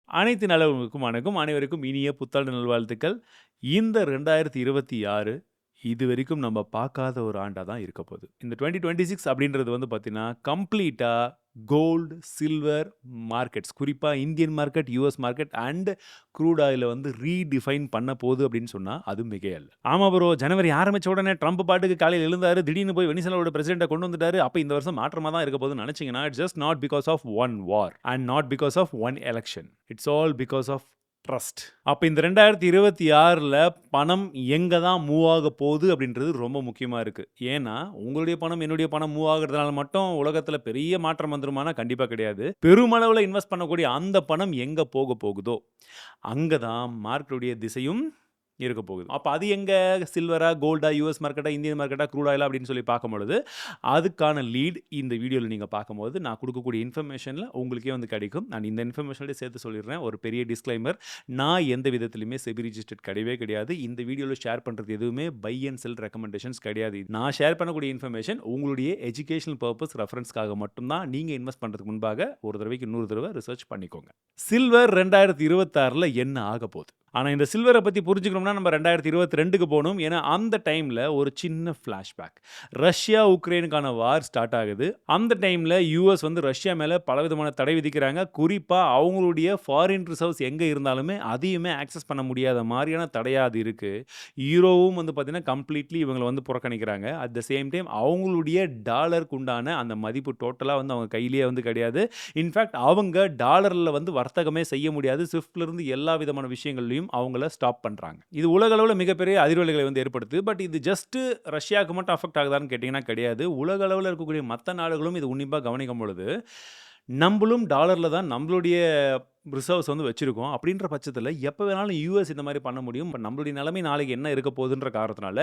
அனைத்து நல்லவங்களுக்கும் வணக்கம். அனைவருக்கும் இனிய புத்தாண்டு நல்வாழ்த்துக்கள். இந்த 2026 இதுவரைக்கும் நம்ம பார்க்காத ஒரு ஆண்டா தான் இருக்க போது. இந்த 2026 அப்படின்றது வந்து பார்த்தீங்கன்னா, கம்ப்ளீட்டா கோல்ட், சில்வர் மார்க்கெட்ஸ் குறிப்பா Indian market, US market and crude ஆயில வந்து ரீடிஃபைன் பண்ண போது அப்படின்னு சொன்னா, அது மிகையல்ல. ஆமா ப்ரோ. ஜனவரி ஆரம்பிச்ச உடனே ட்ரம்ப் பாட்டுக்கு காலையில எழுந்தாரு. திடீர்னு போய் வெனிசுலாவோட பிரசிடென்ட்ட கொண்டு வந்துட்டாரு. அப்ப இந்த வருஷம் மாற்றமா தான் இருக்க போதுன்னு நினைச்சீங்கன்னா, it's just not because of one war and not because of one election. It's all because of trust. அப்ப இந்த 2026ல பணம் எங்க தான் மூவ் ஆக போகுது அப்படின்றது ரொம்ப முக்கியமா இருக்கு. ஏன்னா, உங்களுடைய பணம், என்னுடைய பணம் மூவ் ஆகுறதுனால மட்டும் உலகத்துல பெரிய மாற்றம் வந்துருமானா கண்டிப்பா கிடையாது. பெருமளவுல இன்வெஸ்ட் பண்ணக்கூடிய அந்த பணம் எங்க போக போகுதோ, அங்க தான் மார்க்கெட்டுடைய திசையும் இருக்க போகுது. அப்ப அது எங்க சில்வரா, கோல்டா, யுஎஸ் மார்க்கெட்டா, இந்தியன் மார்க்கெட்டா, க்ரூட் ஆயிலா அப்படின்னு சொல்லி பார்க்கும்பொழுது, அதுக்கான லீட் இந்த வீடியோல நீங்க பார்க்கும்போது, நான் குடுக்கக்கூடிய இன்ஃபர்மேஷன்ல உங்களுக்கே வந்து கிடைக்கும். நான் இந்த இன்ஃபர்மேஷனோட சேர்த்து சொல்லிடுறேன். ஒரு பெரிய டிஸ்க்ளைமர். நான் எந்த விதத்திலுமே செபி ரிஜிஸ்டர்ட் கிடையவே கிடையாது. இந்த வீடியோல ஷேர் பண்றது எதுவுமே பை அண்ட் செல் ரெக்கமெண்டேஷன்ஸ் கிடையாது. நான் ஷேர் பண்ணக்கூடிய இன்ஃபர்மேஷன் உங்களுடைய எஜுகேஷனல் பர்ப்பஸ் ரெஃபரன்ஸ்க்காக மட்டும் தான். நீங்க இன்வெஸ்ட் பண்றதுக்கு முன்பாக ஒரு தடவைக்கு 100 தடவை ரிசர்ச் பண்ணிக்கோங்க. சில்வர் 2026ல என்ன ஆக போகுது? ஆனா இந்த சில்வர பத்தி புரிஞ்சுக்கணும்னா நம்ம 2022க்கு போணும். ஏன்னா அந்த டைம்ல ஒரு சின்ன ஃபிளாஷ்பேக். ரஷ்யா, உக்ரைனுக்கான வார் ஸ்டார்ட் ஆகுது. அந்த டைம்ல யுஎஸ் வந்து ரஷ்யா மேல பலவிதமான தடை விதிக்கிறாங்க. குறிப்பா அவங்களுடைய ஃபாரின் ரிசர்வ்ஸ் எங்க இருந்தாலுமே அதையுமே ஆக்சஸ் பண்ண முடியாத மாரியான தடையா அது இருக்கு. யூரோவும் வந்து பார்த்தீங்கன்னா, கம்ப்ளீட்லி இவங்கள வந்து புறக்கணிக்கிறாங்க. அட் த சேம் டைம் அவங்களுடைய டாலருக்கு உண்டான அந்த மதிப்பு டோட்டலா வந்து அவங்க கையிலேயே வந்து கிடையாது. இன்ஃபேக்ட் அவங்க டாலர்ல வந்து வர்த்தகமே செய்ய முடியாது. ஸ்விஃப்ட்ல இருந்து எல்லா விதமான விஷயங்கள்லயும் அவங்கள ஸ்டாப் பண்றாங்க. இது உலக அளவுல மிகப்பெரிய அதிர்வலைகளை வந்து ஏற்படுத்துது. பட் இது ஜஸ்ட் ரஷ்யாவுக்கு மட்டும் அஃபெக்ட் ஆகுதான்னு கேட்டீங்கன்னா கிடையாது. உலக அளவுல இருக்கக்கூடிய மத்த நாடுகளும் இது உன்னிப்பா கவனிக்கும் பொழுது, நம்பளும் டாலர்ல தான் நம்மளுடைய ரிசர்வ்ஸ் வந்து வச்சிருக்கோம். அப்படின்ற பட்சத்தில எப்ப வேணாலும் யுஎஸ் இந்த மாரி பண்ண முடியும். பட் நம்மளுடைய நிலைமை நாளைக்கு என்ன இருக்க போகுதுன்ற காரணத்தினால,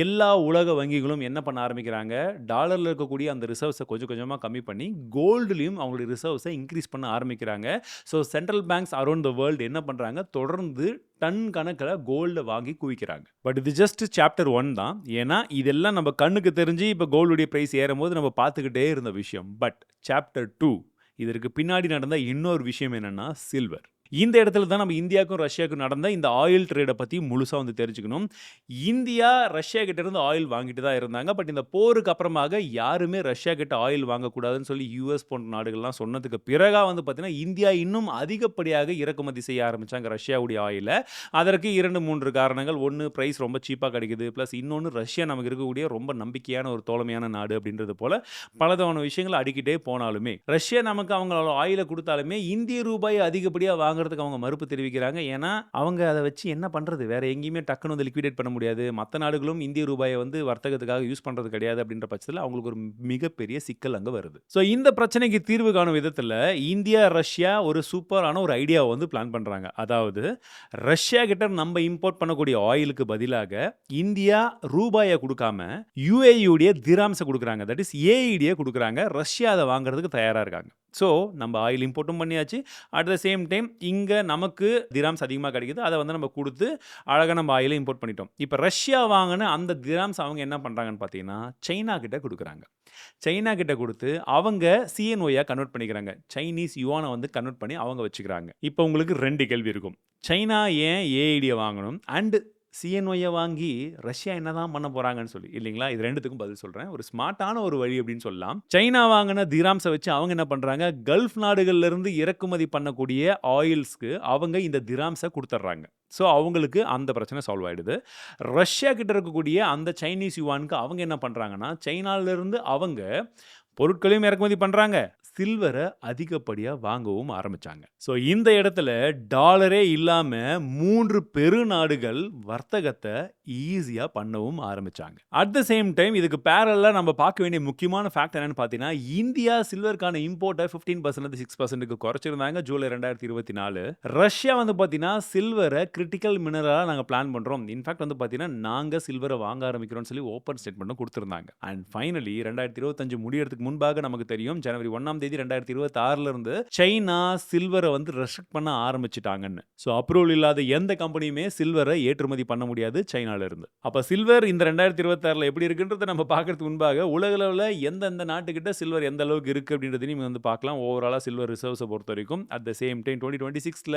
எல்லா உலக வங்கிகளும் என்ன பண்ண ஆரம்பிக்கிறாங்க, டாலர்ல இருக்கக்கூடிய அந்த ரிசர்வ்ஸ கொஞ்சம் கொஞ்சமா கம்மி பண்ணி, கோல்டுலயும் அவங்களுடைய ரிசர்வ்ஸ இன்கிரீஸ் பண்ண ஆரம்பிக்கிறாங்க. So central banks around the world என்ன பண்றாங்க, தொடர்ந்து டன் கணக்குல கோல்ட வாங்கி குவிக்கிறாங்க. பட் இது ஜஸ்ட் சாப்டர் 1 தான். ஏன்னா, இதெல்லாம் நம்ம கண்ணுக்கு தெரிஞ்சு இப்ப கோல்டுடைய பிரைஸ் ஏறும்போது நம்ம பார்த்துக்கிட்டே இருந்த விஷயம். பட் சாப்டர் 2 இதற்கு பின்னாடி நடந்த இன்னொரு விஷயம் என்னன்னா, சில்வர். இந்த இடத்துல தான் நம்ம இந்தியாவுக்கும், ரஷ்யாவுக்கும் நடந்த இந்த ஆயில் ட்ரேட பத்தி முழுசா வந்து தெரிஞ்சுக்கணும். இந்தியா ரஷ்யா கிட்ட இருந்து ஆயில் வாங்கிட்டு தான் இருந்தாங்க. பட் இந்த போருக்கு அப்புறமாக யாருமே ரஷ்யா கிட்ட ஆயில் வாங்கக்கூடாதுன்னு சொல்லி யுஎஸ் போன்ற நாடுகள்லாம் சொன்னதுக்கு பிறகா வந்து பார்த்தீங்கன்னா, இந்தியா இன்னும் அதிகப்படியாக இறக்குமதி செய்ய ஆரம்பிச்சாங்க ரஷ்யாவுடைய ஆயில. அதற்கு 2, 3 காரணங்கள். 1 பிரைஸ் ரொம்ப சீப்பா கிடைக்குது. பிளஸ் இன்னொன்னு ரஷ்யா நமக்கு இருக்கக்கூடிய ரொம்ப நம்பிக்கையான ஒரு தோழமையான நாடு அப்படின்றது போல பலவிதமான விஷயங்கள அடுக்கிட்டே போனாலுமே, ரஷ்யா நமக்கு அவங்களோட ஆயில குடுத்தாலுமே, இந்திய ரூபாய அதிகப்படியா வாங்குறதுக்கு அவங்க மறுப்பு தெரிவிக்கிறாங்க. ஏன்னா, அவங்க அத வச்சு என்ன பண்றது? வேற எங்கேயுமே டக்குனு வந்து லிக்விடேட் பண்ண முடியாது. மத்த நாடுகளும் இந்திய ரூபாய வந்து வர்த்தகத்துக்காக யூஸ் பண்றது கிடையாது அப்படின்ற பட்சத்தில அவங்களுக்கு ஒரு மிகப்பெரிய சிக்கல் அங்க வருது. ஸோ இந்த பிரச்சனைக்கு தீர்வு காணும் விதத்தில இந்தியா, ரஷ்யா ஒரு சூப்பரான ஒரு ஐடியாவ வந்து பிளான் பண்றாங்க. அதாவது ரஷ்யா கிட்ட நம்ம இம்போர்ட் பண்ணக்கூடிய ஆயிலுக்கு பதிலாக இந்தியா ரூபாய குடுக்காம யுஏஇ உடைய திராம்ஸ குடுக்குறாங்க. தட் இஸ் ஏஇடிய குடுக்குறாங்க. ரஷ்யா அத வாங்குறதுக்கு தயாரா இருக்காங்க. ஸோ நம்ம ஆயில் இம்போர்ட்டும் பண்ணியாச்சு. அட் த சேம் டைம் இங்க நமக்கு திராம்ஸ் அதிகமா கிடைக்குது. அத வந்து நம்ம குடுத்து அழகா நம்ம ஆயில இம்போர்ட் பண்ணிட்டோம். இப்ப ரஷ்யா வாங்குன அந்த திராம்ஸ் அவங்க என்ன பண்றாங்கன்னு பார்த்தீங்கன்னா, சைனா கிட்ட குடுக்குறாங்க. சைனா கிட்ட குடுத்து அவங்க சிஎன்ஒய்யா கன்வெர்ட் பண்ணிக்கிறாங்க. சைனீஸ் யுவான வந்து கன்வெர்ட் பண்ணி அவங்க வச்சுக்கிறாங்க. இப்ப உங்களுக்கு 2 கேள்வி இருக்கும். சைனா ஏன் ஏஐடிய வாங்கணும்? அண்ட் சிஎன்ஒய்ய வாங்கி ரஷ்யா என்னதான் பண்ண போறாங்கன்னு சொல்லி இல்லைங்களா? இது 2த்துக்கும் பதில் சொல்றேன். ஒரு ஸ்மார்ட்டான ஒரு வழி அப்படின்னு சொல்லலாம். சைனா வாங்குன திராம்ஸ வச்சு அவங்க என்ன பண்றாங்க, கல்ஃப் நாடுகள்ல இருந்து இறக்குமதி பண்ணக்கூடிய ஆயில்ஸ்க்கு அவங்க இந்த திராம்ஸ குடுத்துடுறாங்க. ஸோ அவங்களுக்கு அந்த பிரச்சனை சால்வ் ஆயிடுது. ரஷ்யா கிட்ட இருக்கக்கூடிய அந்த சைனீஸ் யுவானுக்கு அவங்க என்ன பண்றாங்கன்னா, சைனால இருந்து அவங்க பொருட்களையும் இறக்குமதி பண்றாங்க. சில்வர அதிகப்படியா வாங்கவும் ஆரம்பிச்சாங்க. ஸோ இந்த இடத்துல டாலரே இல்லாம 3 பெருநாடுகள் வர்த்தகத்த ஈஸியா பண்ணவும் ஆரம்பிச்சாங்க. அட் த சேம் டைம் இதுக்கு பேரலலா நம்ம பார்க்க வேண்டிய முக்கியமான ஃபேக்ட் என்னன்னு பார்த்தீங்கன்னா, இந்தியா சில்வருக்கான இம்போர்ட்ட 15% 6%க்கு குறைச்சிருந்தாங்க ஜூலை 2024. ரஷ்யா வந்து பார்த்தீங்கன்னா, சில்வர கிரிட்டிக்கல் மினரலா நாங்க பிளான் பண்றோம். இன்ஃபாக்ட் வந்து பார்த்தீங்கன்னா, நாங்க சில்வர வாங்க ஆரம்பிக்கிறோம்னு சொல்லி ஓப்பன் ஸ்டேட்மெண்ட்டும் குடுத்திருந்தாங்க. அண்ட் ஃபைனலி 2025 முடியறதுக்கு முன்பாக நமக்கு தெரியும் ஜனவரி 1ஆம் தேதி தேதி 2026 இருந்து சைனா சில்வரை வந்து ரெஸ்ட்ரிக்ட் பண்ண ஆரம்பிச்சிட்டாங்கன்னு. ஸோ அப்ரூவல் இல்லாத எந்த கம்பெனியுமே சில்வரை ஏற்றுமதி பண்ண முடியாது சைனால இருந்து. அப்ப சில்வர் இந்த 2026 எப்படி இருக்குன்றத நம்ம பார்க்கறதுக்கு முன்பாக உலக அளவுல எந்தெந்த நாட்டுக்கிட்ட சில்வர் எந்த அளவுக்கு இருக்கு அப்படின்றதையும் நீங்க வந்து பார்க்கலாம். ஓவராலா சில்வர் ரிசர்வ்ஸை பொறுத்த வரைக்கும் அட் த சேம் டைம் 2026ல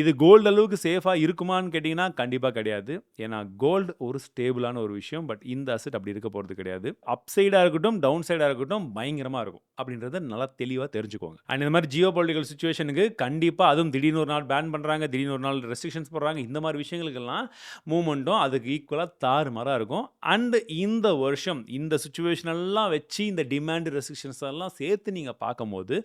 இது கோல்டு அளவுக்கு சேஃபா இருக்குமான்னு கேட்டீங்கன்னா கண்டிப்பா கிடையாது. ஏன்னா கோல்டு ஒரு ஸ்டேபிளான ஒரு விஷயம். பட் இந்த அசெட் அப்படி இருக்க போறது கிடையாது. அப் சைடா இருக்கட்டும், டவுன் சைடா இருக்கட்டும் பயங்கரமா இருக்கும் அப்படின்றத நல்லா தெளிவா தெரிஞ்சுக்கோங்க. அண்ட் இந்த மாதிரி ஜியோ பொலிட்டிக்கல் சுச்சுவேஷனுக்கு கண்டிப்பா அதுவும் திடீர்னு ஒரு நாள் பேன் பண்றாங்க, திடீர்னு ஒரு நாள் ரெஸ்ட்ரிக்ஷன்ஸ் போடுறாங்க. இந்த மாதிரி விஷயங்களுக்கெல்லாம் மூவ்மெண்ட்டும் அதுக்கு ஈக்குவலா தாறுமாறா இருக்கும். அண்ட் இந்த வருஷம் இந்த சுச்சுவேஷன் எல்லாம் வச்சு இந்த டிமாண்ட் ரெஸ்ட்ரிக்ஷன்ஸ் எல்லாம் சேர்த்து நீங்க பார்க்கும்போது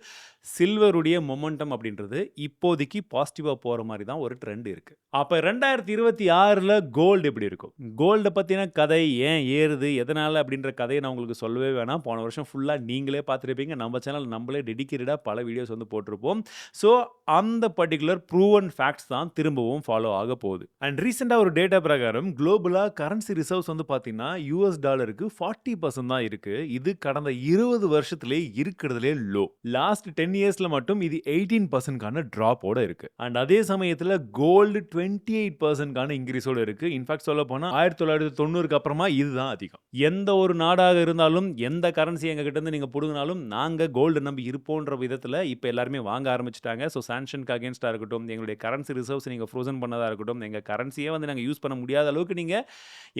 சில்வருடைய மொமெண்டம் அப்படின்றது இப்போதைக்கு பாசிட்டிவா போற மாதிரி தான் ஒரு ட்ரெண்ட் இருக்கு. அப்ப 2026ல கோல்டு எப்படி இருக்கும்? கோல்ட பத்தின கதை ஏன் ஏறுது, எதனால அப்படின்ற கதையை நான் உங்களுக்கு சொல்லவே வேணாம். போன வருஷம் ஃபுல்லா நீங்களே பார்த்துருப்பீங்க. நம்ம சேனல் நம்மளே டெடிகேட்டடா பல வீடியோஸ் வந்து போட்டிருப்போம். ஸோ அந்த பர்டிகுலர் ப்ரூவன் ஃபேக்ட்ஸ் தான் திரும்பவும் ஃபாலோ ஆக போகுது. அண்ட் ரீசெண்டாக ஒரு டேட்டா பிரகாரம் குளோபலாக கரன்சி ரிசர்வ்ஸ் வந்து பார்த்தீங்கன்னா யூஎஸ் டாலருக்கு 40% தான் இருக்கு. இது கடந்த 20 வருஷத்திலே இருக்கிறதுலே லோ. லாஸ்ட் 10 இயர்ஸ்ல மட்டும் இது 18%க்கான டிராப்போட இருக்கு. அண்ட் அதே சமயத்தில் கோல்டு 28%க்கான இன்க்ரீஸோட இருக்கு. இன்ஃபேக்ட் சொல்ல போனால் 1990க்கு அப்புறமா இதுதான் அதிகம். எந்த ஒரு நாடாக இருந்தாலும் எந்த கரன்சி எங்க கிட்ட இருந்து நீங்க புடுங்கினாலும் நாங்க கோல்டு நம்பி இருப்போன்ற விதத்தில் இப்போ எல்லாருமே வாங்க ஆரம்பிச்சிட்டாங்க. ஸோ சாங்ஷனுக்கு அகேன்ஸ்டாக இருக்கட்டும், எங்களுடைய கரன்சி ரிசர்வ்ஸ் நீங்கள் ஃப்ரோசன் பண்ணதாக இருக்கட்டும், எங்கள் கரன்சியே வந்து நாங்கள் யூஸ் பண்ண முடியாத அளவுக்கு நீங்கள்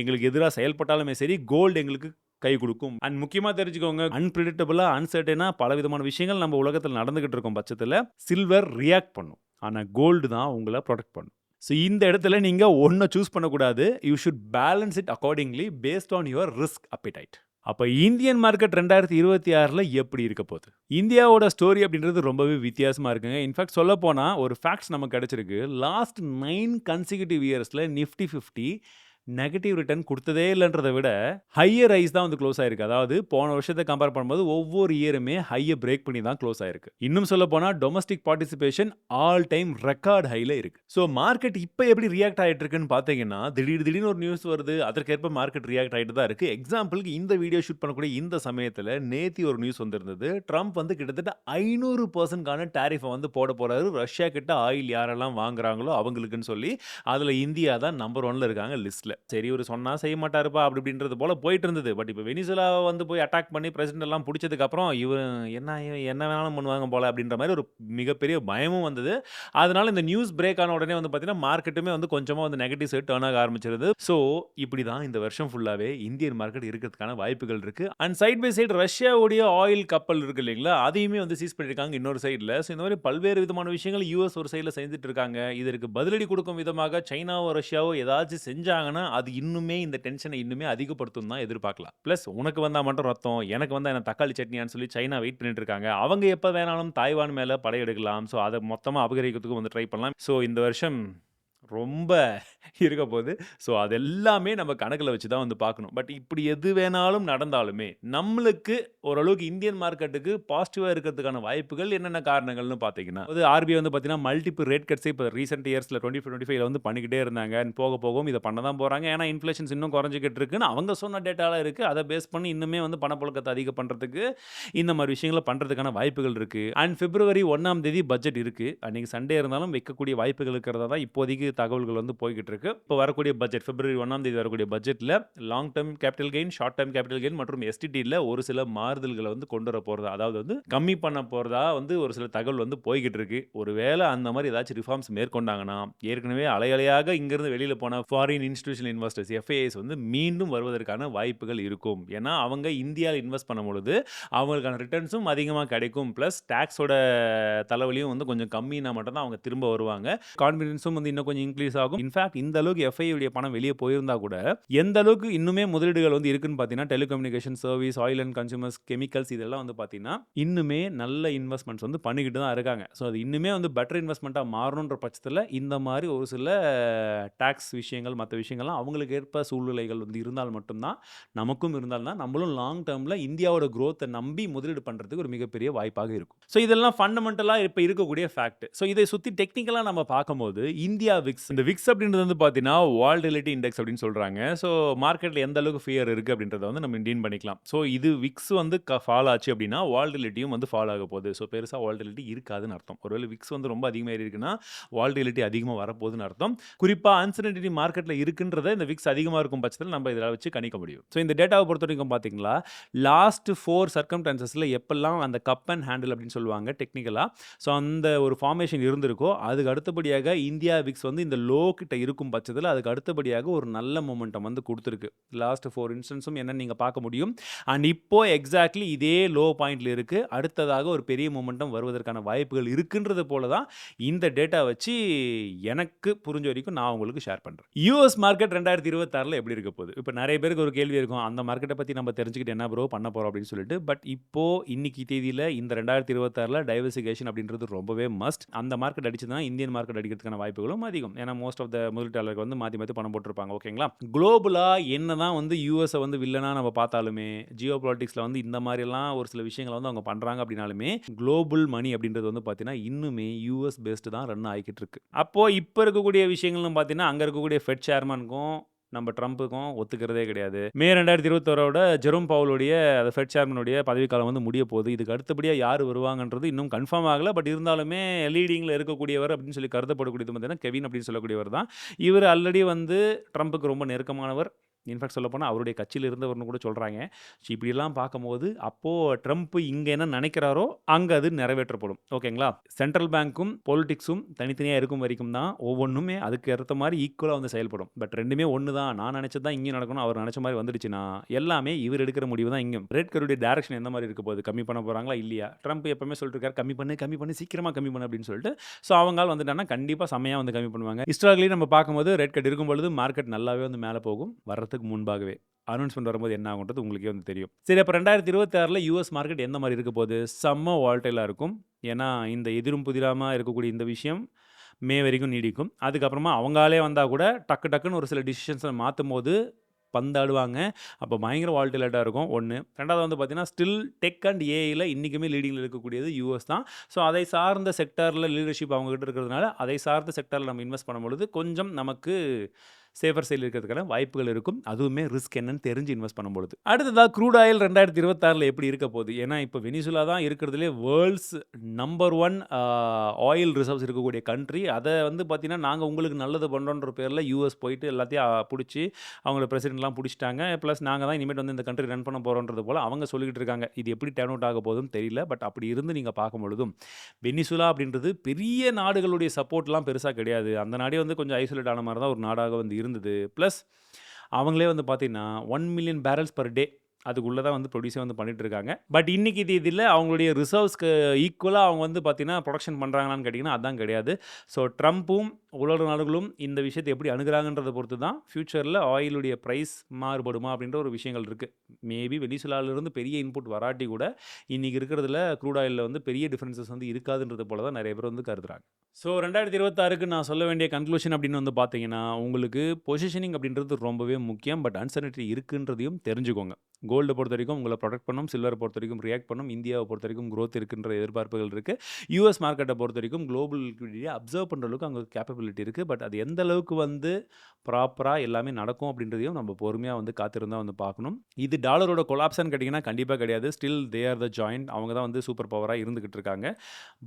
எங்களுக்கு எதிராக செயல்பட்டாலுமே சரி கோல்டு எங்களுக்கு கை கொடுக்கும். அண்ட் முக்கியமாக தெரிஞ்சுக்கோங்க, அன்பிரிடிக்டபிளாக அன்சர்டனாக பல விதமான விஷயங்கள் நம்ம உலகத்தில் நடந்துகிட்டு இருக்கும் பட்சத்தில் சில்வர் ரியாக்ட் பண்ணும். ஆனால் கோல்டு தான் உங்களை ப்ரொடெக்ட் பண்ணும். ஸோ இந்த இடத்துல நீங்கள் ஒன்றை சூஸ் பண்ணக்கூடாது. You should balance it accordingly based on your risk appetite. அப்போ இந்தியன் மார்க்கெட் 2026ல எப்படி இருக்க போகுது? இந்தியாவோட ஸ்டோரி அப்படின்றது ரொம்பவே வித்தியாசமாக இருக்குங்க. இன்ஃபேக்ட் சொல்ல போனால் ஒரு ஃபேக்ட்ஸ் நமக்கு கிடைச்சிருக்கு. லாஸ்ட் 9 கன்சிக்யூட்டிவ் இயர்ஸில் நிஃப்டி 50 நெகட்டிவ் ரிட்டர்ன் கொடுத்ததே இல்லைன்றதை விட ஹையர் ரைஸ் தான் வந்து க்ளோஸ் ஆயிருக்கு. அதாவது போன வருஷத்தை கம்பேர் பண்ணும்போது ஒவ்வொரு இயருமே ஹையை பிரேக் பண்ணி தான் க்ளோஸ் ஆயிருக்கு. இன்னும் சொல்ல போனால் domestic participation all time record ஹைல இருக்கு. ஸோ மார்க்கெட் இப்போ எப்படி ரியாக்ட் ஆகிட்டு இருக்குன்னு பார்த்தீங்கன்னா திடீர்னு ஒரு நியூஸ் வருது, அதற்கேற்ப மார்க்கெட் ரியாக்ட் ஆகிட்டு தான் இருக்கு. எக்ஸாம்பிளுக்கு இந்த வீடியோ ஷூட் பண்ணக்கூடிய இந்த சமயத்தில் நேத்தி ஒரு நியூஸ் வந்திருந்தது. ட்ரம்ப் வந்து கிட்டத்தட்ட 500%க்கான டாரிஃபை வந்து போட போறாரு ரஷ்யா கிட்ட ஆயில் யாரெல்லாம் வாங்குறாங்களோ அவங்களுக்குன்னு சொல்லி. அதில் இந்தியா தான் நம்பர் 1ல இருக்காங்க லிஸ்ட்ல. சரி ஒரு சொன்னா செய்ய மாட்டாருப்பா அப்படின்றது போல போயிட்டு இருந்தது. பட் இப்போ வெனிசுலாவை வந்து போய் அட்டாக் பண்ணி பிரசிடென்ட் எல்லாம் பிடிச்சதுக்கு அப்புறம் என்ன வேணாலும் பண்ணுவாங்க போல அப்படின்ற மாதிரி ஒரு மிகப்பெரிய பயமும் வந்தது. அதனால இந்த நியூஸ் பிரேக் ஆன உடனே வந்து பார்த்தீங்கன்னா மார்க்கெட்டுமே வந்து கொஞ்சமாக வந்து நெகட்டிவ் சைட் டர்ன் ஆக ஆரம்பிச்சிருது. ஸோ இப்படி தான் இந்த வருஷம் ஃபுல்லாகவே இந்தியன் மார்க்கெட் இருக்கிறதுக்கான வாய்ப்புகள் இருக்கு. அண்ட் சைட் பை சைடு ரஷ்யாவுடைய ஆயில் கப்பல் இருக்கு இல்லைங்களா, அதையுமே வந்து சீஸ் பண்ணியிருக்காங்க இன்னொரு சைடில். ஸோ இந்த மாதிரி பல்வேறு விதமான விஷயங்கள் யூஎஸ் ஒரு சைடில் செஞ்சுட்டு இருக்காங்க. இதற்கு பதிலடி கொடுக்கும் விதமாக சைனாவோ ரஷ்யாவோ ஏதாச்சும் செஞ்சாங்கன்னா அது இன்னுமே இந்த டென்ஷனை இன்னுமே அதிகப்படுத்தும் தான் எதிர்பார்க்கலாம். பிளஸ் உனக்கு வந்தா மட்டும் ரத்தம், எனக்கு வந்தா என்ன தக்காளி சட்னியான்னு சொல்லி சைனா வெயிட் பண்ணிட்டு இருக்காங்க. அவங்க எப்ப வேணாலும் தாய்வான் மேல படையெடுக்கலாம். ஸோ அதை மொத்தமா அபகரிக்கிறதுக்கு வந்து ட்ரை பண்ணலாம். ஸோ இந்த வருஷம் ரொம்ப இருக்க போகுது. ஸோ அது எல்லாமே நம்ம கணக்கில் வச்சு தான் வந்து பார்க்கணும். பட் இப்படி எது வேணாலும் நடந்தாலுமே நம்மளுக்கு ஓரளவுக்கு இந்தியன் மார்க்கெட்டுக்கு பாசிட்டிவாக இருக்கிறதுக்கான வாய்ப்புகள் என்னென்ன காரணங்கள்னு பார்த்தீங்கன்னா அது ஆர்பிஐ வந்து பார்த்தீங்கன்னா மல்டிபிள் ரேட் கட்ஸை இப்போ ரீசெண்ட் இயர்ஸில் 2025 வந்து பண்ணிக்கிட்டே இருந்தாங்க. போக போகவும் இதை பண்ண தான் போகிறாங்க. ஏன்னா இன்ஃப்ளேஷன்ஸ் இன்னும் குறைஞ்சிக்கிட்டு இருக்குன்னு அவங்க சொன்ன டேட்டாலாம் இருக்குது. அதை பேஸ் பண்ணி இன்னுமே வந்து பணப்புழக்கத்தை அதிகம் பண்ணுறதுக்கு இந்த மாதிரி விஷயங்களை பண்ணுறதுக்கான வாய்ப்புகள் இருக்குது. அண்ட் பிப்ரவரி 1ஆம் தேதி பட்ஜெட் இருக்குது. அன்றைக்கி சண்டே இருந்தாலும் வைக்கக்கூடிய வாய்ப்புகள் இருக்கிறதா தான் இப்போதைக்கு தகவல்கள் வந்து போய்கிட்டு இருக்கு. இப்போ வரக்கூடிய பட்ஜெட் பிப்ரவரி 1ஆம் தேதி வரக்கூடிய பட்ஜெட்டில் long term capital gain, short term capital gain மற்றும் எஸ்டிடியில் ஒரு சில மாறுதல்களை வந்து கொண்டு வர போகிறதா, அதாவது வந்து கம்மி பண்ண போகிறதா வந்து ஒரு சில தகவல் வந்து போய்கிட்டு இருக்கு. ஒருவேளை அந்த மாதிரி ஏதாச்சும் ரிஃபார்ம்ஸ் மேற்கொண்டாங்கன்னா ஏற்கனவே அலையலையாக இங்கிருந்து வெளியில் போன ஃபாரின் இன்ஸ்டிடியூஷனல் இன்வெஸ்டர்ஸ் எஃப்ஐஐஸ் வந்து மீண்டும் வருவதற்கான வாய்ப்புகள் இருக்கும். ஏன்னா அவங்க இந்தியாவில் இன்வெஸ்ட் பண்ணும் பொழுது அவங்களுக்கான ரிட்டர்ன்ஸும் அதிகமாக கிடைக்கும். ப்ளஸ் டேக்ஸோட தலைவலியும் வந்து கொஞ்சம் கம்மினா மட்டும்தான் அவங்க திரும்ப வருவாங்க. கான்ஃபிடன்ஸும் வந்து இன்னும் கொஞ்சம் இன்க்ரீஸ் ஆகும். இன்ஃபேக்ட் இந்த அளவுக்கு எஃப்ஐ உடைய பணம் வெளியே போயிருந்தா கூட எந்த அளவுக்கு இன்னுமே முதலீடுகள் வந்து இருக்குன்னு பார்த்தீங்கன்னா telecommunication service, oil and consumers, chemicals இதெல்லாம் வந்து பார்த்தீங்கன்னா இன்னுமே நல்ல இன்வெஸ்ட்மெண்ட்ஸ் வந்து பண்ணிக்கிட்டு தான் இருக்காங்க. ஸோ அது இன்னுமே வந்து பெட்டர் இன்வெஸ்ட்மெண்ட்டாக மாறணுன்ற பட்சத்தில் இந்த மாதிரி ஒரு சில டாக்ஸ் விஷயங்கள் மற்ற விஷயங்கள்லாம் அவங்களுக்கு ஏற்ப சூழ்நிலைகள் வந்து இருந்தால் மட்டும்தான் நமக்கும் இருந்தால்தான் நம்மளும் லாங் டேர்மில் இந்தியாவோட growth-ஐ நம்பி முதலீடு பண்ணுறதுக்கு ஒரு மிகப்பெரிய வாய்ப்பாக இருக்கும். ஸோ இதெல்லாம் ஃபண்டமெண்டலாக இப்போ இருக்கக்கூடிய ஃபேக்ட். ஸோ இதை சுற்றி டெக்னிக்கலாக நம்ம பார்க்கும்போது இந்தியா விக்ஸ் விக்ஸ். இந்த விக்ஸ் அப்படின்றது வந்து பார்த்தீங்கன்னா, வாலட்டிலிட்டி இண்டெக்ஸ் அப்படின்னு சொல்றாங்க. ஸோ மார்க்கெட்ல எந்த அளவுக்கு ஃபியர் இருக்கு அப்படின்றத வந்து நம்ம டீல் பண்ணிக்கலாம். ஸோ இது விக்ஸ் வந்து ஃபால் ஆச்சு அப்படின்னா, வாலட்டிலிட்டியும் வந்து ஃபால் ஆக போகுது. ஸோ பெருசா வாலட்டிலிட்டி இருக்காதுன்னு அர்த்தம். ஒருவேளை விக்ஸ் வந்து ரொம்ப அதிகமா ஏறி இருக்குன்னா, வாலட்டிலிட்டி அதிகமா வரப்போகுதுன்னு அர்த்தம். குறிப்பா அன்சர்டனிட்டி மார்க்கெட்ல இருக்குன்றத இந்த விக்ஸ் அதிகமா இருக்கும் பட்சத்தில நம்ம இத வச்சு கணிக்க முடியும். ஸோ இந்த டேட்டாவ பொறுத்தவரைக்கும் பார்த்தீங்களா, லாஸ்ட் 4 சர்கம்ஸ்டான்சஸ்ல எப்பல்லாம் அந்த கப் அண்ட் ஹேண்டில் அப்படின்னு சொல்லுவாங்க டெக்னிக்கலா. ஸோ அந்த ஒரு ஃபார்மேஷன் இருந்திருக்கோ, அதுக்கு அடுத்தபடியாக இந்தியா விக்ஸ் வந்து இந்த லோ கிட்ட இருக்கும் பட்சத்தில அதுக்கு அடுத்தபடியாக ஒரு நல்ல மொமெண்டம் வந்து குடுத்திருக்கு. லாஸ்ட் 4 இன்ஸ்டன்ஸும் என்னன்னு நீங்க பார்க்க முடியும். அண்ட் இப்போ எக்ஸாக்ட்லி இதே லோ பாயிண்ட்ல இருக்கு. அடுத்ததாக ஒரு பெரிய மொமெண்டம் வருவதற்கான வாய்ப்புகள் இருக்குன்றது போல தான் இந்த டேட்டா வச்சு எனக்கு புரிஞ்ச வரைக்கும் நான் உங்களுக்கு ஷேர் பண்றேன். யுஎஸ் மார்க்கெட் 2026ல எப்படி இருக்க போகுது? இப்ப நெறைய பேருக்கு ஒரு கேள்வி இருக்கும். அந்த மார்க்கெட்ட பத்தி நம்ம தெரிஞ்சுக்கிட்டு என்ன ப்ரோ பண்ண போறோம் அப்படின்னு சொல்லிட்டு. பட் இப்போ இன்னைக்கு தேதியில இந்த 2026ல டைவர்சிஃபிகேஷன் அப்படின்றது ரொம்பவே மஸ்ட். அந்த மார்க்கெட் அடிச்சதுனா இந்தியன் மார்க்கெட் அடிக்கிறதுக்கான வாய்ப்புகளும் அதிகம். ஏன்னா மோஸ்ட் ஆஃப் த முதலீட்டாளர்கள் வந்து மாத்தி மாத்தி பணம் போட்டுருப்பாங்க. ஓகேங்களா? குளோபலா என்னதான் வந்து யுஎஸ்ஸ வந்து வில்லனா நம்ம பார்த்தாலுமே, ஜியோ பாலிடிக்ஸ்ல வந்து இந்த மாரிலாம் ஒரு சில விஷயங்கள வந்து அவங்க பண்றாங்க அப்படின்னாலுமே, குளோபல் மனி அப்படின்றது வந்து பார்த்தீங்கன்னா, இன்னுமே யுஎஸ் பேஸ்டு தான் ரன் ஆகிக்கிட்டு இருக்கு. அப்போ இப்ப இருக்கக்கூடிய விஷயங்கள்னு பார்த்தீங்கன்னா, அங்க இருக்கக்கூடிய ஃபெட் சேர்மனுக்கும் நம்ம ட்ரம்ப்புக்கும் ஒத்துக்கிறதே கிடையாது. மே 2021ஓட ஜெரோம் பவுலுடைய ஃபெட் சேர்மனுடைய பதவிக்காலம் வந்து முடிய போகுது. இதுக்கு அடுத்தபடியா யார் வருவாங்கன்றது இன்னும் கன்ஃபார்ம் ஆகல. பட் இருந்தாலுமே லீடிங்ல இருக்கக்கூடியவர் அப்படின்னு சொல்லி கருதப்படக்கூடியது பார்த்தீங்கன்னா, கெவின் அப்படின்னு சொல்லக்கூடியவர் தான். இவர் ஆல்ரெடி வந்து ட்ரம்ப்புக்கு ரொம்ப நெருக்கமானவர். இன்ஃபேக்ட் சொல்லப்போனா அவருடைய கட்சியில இருந்தவர்னு கூட சொல்றாங்க. ஸோ இப்படியெல்லாம் பார்க்கும்போது, அப்போ ட்ரம்ப் இங்க என்ன நினைக்கிறாரோ, அங்க அது நிறைவேற்றப்படும். ஓகேங்களா? சென்ட்ரல் பேங்க்கும், பொலிடிக்ஸும் தனித்தனியா இருக்கும் வரைக்கும் தான் ஒவ்வொன்னுமே அதுக்கு ஏத்த மாரி ஈக்குவலா வந்து செயல்படும். பட் 2மே ஒண்ணு தான். நான் நினைச்சது தான் இங்கேயும் நடக்கணும். அவர் நினைச்ச மாரி வந்துடுச்சுன்னா, எல்லாமே இவர் எடுக்கிற முடிவு தான் இங்கேயும். ரேட் கர்வுடைய டைரக்ஷன் எந்த மாரி இருக்க போகுது? கம்மி பண்ண போறாங்களா? இல்லையா? ட்ரம்ப் எப்பவுமே சொல்லிட்டு இருக்காரு, "கம்மி பண்ணு, கம்மி பண்ணு, சீக்கிரமா கம்மி பண்ணு" அப்படின்னு சொல்லிட்டு. ஸோ அவங்க ஆள் வந்துட்டாங்கன்னா, கண்டிப்பா செம்மையா வந்து கம்மி பண்ணுவாங்க. ஹிஸ்டாரிக்கலி நம்ம பார்க்கும்போது ரேட் கட் இருக்கும் பொழுது மார்க்கெட் நல்லாவே வந்து மேல போகும். வர்றதுக்கு முன்பாகவே. அனௌன்ஸ்மென்ட் வரும்போது என்ன ஆகும்ன்றது உங்களுக்கே வந்து தெரியும். சரி, அப்ப 2026ல யுஎஸ் மார்க்கெட் எந்த மாரி இருக்க போகுது? செம்ம வாலடைலா இருக்கும். ஏன்னா, இந்த எதிரும் புதிராம இருக்கக்கூடிய இந்த விஷயம் மே வரைக்கும் நீடிக்கும். அதுக்கப்புறமா அவங்க ஆளே வந்தா கூட டக்கு டக்குன்னு ஒரு சில டிசிஷன்ஸ மாத்தும்போது பந்தாடுவாங்க. அப்போ பயங்கர வாலடைலா இருக்கும் 1. 2வது வந்து பார்த்தீங்கன்னா, ஸ்டில் டெக் அண்ட் ஏஐல இன்னைக்குமே லீடிங்ல இருக்கக்கூடியது யுஎஸ் தான். ஸோ அதை சார்ந்த செக்டார்ல லீடர்ஷிப் அவங்க கிட்ட இருக்கிறதுனால, அதை சார்ந்த செக்டார்ல நம்ம இன்வெஸ்ட் பண்ணும்பொழுது கொஞ்சம் நமக்கு சேஃபர் சைடில் இருக்கிறதுக்கான வாய்ப்புகள் இருக்கும். அதுவுமே ரிஸ்க் என்னன்னு தெரிஞ்சு இன்வெஸ்ட் பண்ணும்பொழுது. அடுத்ததா க்ரூட் ஆயில் 2026ல எப்படி இருக்க போகுது? ஏன்னா இப்போ வெனிசுலா தான் இருக்கிறதுலே வேர்ல்ட்ஸ் நம்பர் 1 ஆயில் ரிசர்வ்ஸ் இருக்கக்கூடிய கண்ட்ரி. அதை வந்து பார்த்தீங்கன்னா, நாங்க உங்களுக்கு நல்லது பண்றோன்ற பேர்ல யுஎஸ் போயிட்டு எல்லாத்தையும் புடிச்சு அவங்கள பிரசிடென்ட்லாம் புடிச்சிட்டாங்க. ப்ளஸ் நாங்க தான் இனிமேட்டு வந்து இந்த கண்ட்ரி ரன் பண்ண போறோம்ன்றது போல அவங்க சொல்லிக்கிட்டு இருக்காங்க. இது எப்படி டர்ன் அவுட் ஆக போகுதுன்னு தெரியல. பட் அப்படி இருந்து நீங்க பார்க்கும்பொழுதும், வெனிசுலா அப்படின்றது பெரிய நாடுகளுடைய சப்போர்ட்லாம் பெருசா கிடையாது. அந்த நாடே வந்து கொஞ்சம் ஐசோலேட் ஆன மாரி தான் ஒரு நாடாக வந்து இருந்தது. ப்ளஸ் அவங்களே வந்து பார்த்தீங்கன்னா, 1 மில்லியன் பேரல்ஸ் பெர் டே அதுக்குள்ள தான் வந்து ப்ரொடியூஸே வந்து பண்ணிட்டு இருக்காங்க. பட் இன்னைக்கு தேதியில அவங்களுடைய ரிசர்வ்ஸ்க்கு ஈக்குவலா அவங்க வந்து பார்த்தீங்கன்னா, புரொடக்ஷன் பண்றாங்களான்னு கேட்டீங்கன்னா, அதான் கிடையாது. ஸோ ட்ரம்ப்பும், உலக நாடுகளும் இந்த விஷயத்தை எப்படி அணுகுறாங்கன்றத பொறுத்து தான் ஃபியூச்சர்ல ஆயிலுடைய பிரைஸ் மாறுபடுமா அப்படின்ற ஒரு விஷயங்கள் இருக்கு. மேபி வெனிசுலாவிலிருந்து பெரிய இன்புட் வராட்டி கூட, இன்னைக்கு இருக்கிறதுல க்ரூட் ஆயில்ல வந்து பெரிய டிஃபரன்சஸ் வந்து இருக்காதுன்றது போல தான் நெறைய பேர் வந்து கருதுறாங்க. ஸோ 2026க்கு நான் சொல்ல வேண்டிய கன்க்ளூஷன் அப்படின்னு வந்து பார்த்தீங்கன்னா, உங்களுக்கு பொசிஷனிங் அப்படின்றது ரொம்பவே முக்கியம். பட் அன்சர்டனிட்டி இருக்குன்றதையும் தெரிஞ்சுக்கோங்க. கோல்ட பொறுத்தவரைக்கும் உங்கள புரொடெக்ட் பண்ணும். சில்வர பொறுத்தவரைக்கும் ரியாக்ட் பண்ணும். இந்தியாவ பொறுத்தவரைக்கும் குரோத் இருக்குன்ற எதிர்பார்ப்புகள் இருக்கு. யுஎஸ் மார்க்கெட்ட பொறுத்தவரைக்கும் குளோபல் லிக்விடிட்டிய அப்சர்வ் பண்ற அளவுக்கு அங்க கேப்பபிலிட்டி இருக்கு. பட் அது எந்த அளவுக்கு வந்து ப்ராப்பரா எல்லாமே நடக்கும் அப்படின்றதையும் நம்ம பொறுமையா வந்து காத்திருந்தா வந்து பார்க்கணும். இது டாலரோட கொலாப்ஸ்ன்னு கேட்டீங்கன்னா, கண்டிப்பா கிடையாது. Still they are the joint. அவங்க தான் வந்து சூப்பர் பவரா இருந்துகிட்டு இருக்காங்க.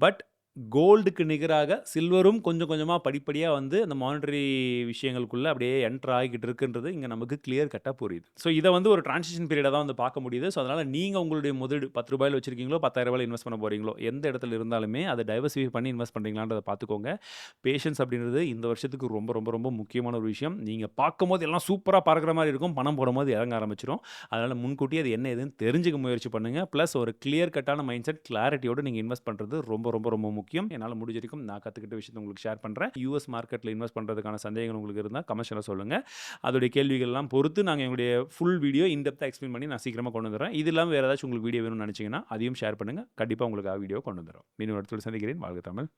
பட் கோல்டுக்கு நிகராக சில்வரும் கொஞ்சம் கொஞ்சமா படிப்படியா வந்து அந்த மானிட்டரி விஷயங்களுக்குள்ள அப்படியே என்டர் ஆகிக்கிட்டு இருக்குன்றது இங்க நமக்கு கிளியர் கட்டா புரியுது. ஸோ இத வந்து ஒரு டிரான்சிஷன் பீரியடா தான் வந்து பார்க்க முடியுது. ஸோ அதனால நீங்க உங்களுடைய முதலீடு ₹10 வச்சிருக்கீங்களோ, ₹10,000 இன்வெஸ்ட் பண்ண போறீங்களோ, எந்த இடத்துல இருந்தாலுமே அதை டைவர்சிஃபை பண்ணி இன்வெஸ்ட் பண்றீங்களான்றத பார்த்துக்கோங்க. பேஷன்ஸ் அப்படின்றது இந்த வருஷத்துக்கு ரொம்ப ரொம்ப ரொம்ப முக்கியமான ஒரு விஷயம். நீங்க பார்க்கும்போது எல்லாம் சூப்பரா பறக்கிற மாரி இருக்கும். பணம் போடும்போது இறங்க ஆரம்பிச்சுரும். அதனால முன்கூட்டியே அது என்ன ஏதுன்னு தெரிஞ்சுக்க முயற்சி பண்ணுங்க. பிளஸ் ஒரு கிளியர் கட்டான மைண்ட் செட், கிளாரிட்டியோட நீங்க இன்வெஸ்ட் பண்றது ரொம்ப ரொம்ப ரொம்ப முக்கியம். என்னால முடிஞ்ச வரைக்கும் நான் கத்துக்கிட்ட விஷயத்தை உங்களுக்கு ஷேர் பண்றேன். யுஎஸ் மார்க்கெட்ல இன்வெஸ்ட் பண்றதுக்கான சந்தேகங்கள் உங்களுக்கு இருந்தா கமெண்ட்ஸ்ல சொல்லுங்க. அதோட கேள்விகள்லாம் பொறுத்து நாங்க எங்களுடைய ஃபுல் வீடியோ இன் டெப்த்தா எக்ஸ்பிளைன் பண்ணி நான் சீக்கிரமா கொண்டு வந்துறேன். இது இல்லாம வேற ஏதாச்சும் உங்களுக்கு வீடியோ வேணும்னு நினைச்சீங்கன்னா, அதையும் ஷேர் பண்ணுங்க. கண்டிப்பா உங்களுக்கு வீடியோ கொண்டு வந்துறோம். மீண்டும் அடுத்த சந்திக்கிறேன். வாழ்க தமிழ்.